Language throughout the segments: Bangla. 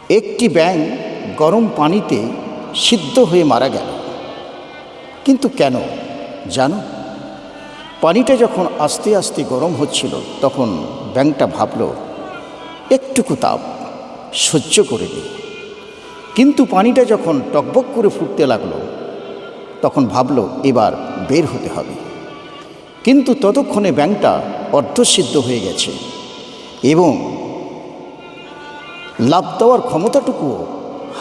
একটি ব্যাঙ গরম পানিতে সিদ্ধ হয়ে মারা গেল। কিন্তু কেন জানো? পানিটা যখন আস্তে আস্তে গরম হচ্ছিল তখন ব্যাঙটা ভাবল একটুকু তাপ সহ্য করে দিই। কিন্তু পানিটা যখন টকবক করে ফুটতে লাগলো তখন ভাবল এবার বের হতে হবে। কিন্তু ততক্ষণে ব্যাঙটা অর্ধসিদ্ধ হয়ে গেছে এবং লাফ দেওয়ার ক্ষমতাটুকুও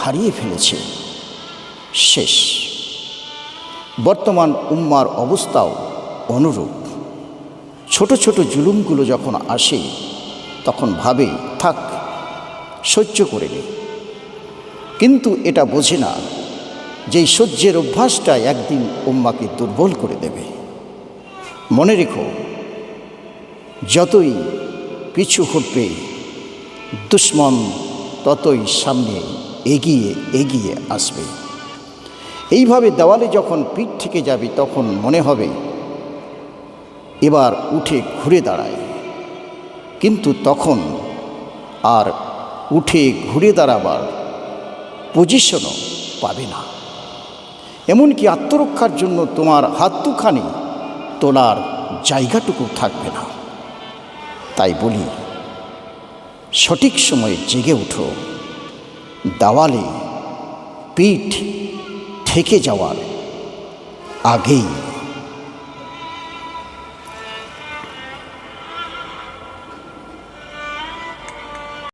হারিয়ে ফেলেছে। শেষ। বর্তমান উম্মার অবস্থাও অনুরূপ। ছোট ছোট জুলুমগুলো যখন আসে তখন ভাবে থাক সহ্য করে নে, কিন্তু এটা বোঝে না যে এই সহ্যের অভ্যাসটা একদিন উম্মাকে দুর্বল করে দেবে। মনে রেখো, যতই পিছু হটবে দুশ্মন ততই সামনে এগিয়ে এগিয়ে আসবে। এইভাবে দেওয়ালে যখন পিঠ থেকে যাবে তখন মনে হবে এবার উঠে ঘুরে দাঁড়ায়, কিন্তু তখন আর উঠে ঘুরে দাঁড়াবার পজিশনও পাবে না। এমনকি আত্মরক্ষার জন্য তোমার হাত দুখানি তোলার জায়গাটুকু থাকবে না। তাই বলি, সঠিক সময়ে জেগে ওঠো। দেওয়ালে পিঠ ঠেকে যাওয়ার আগেই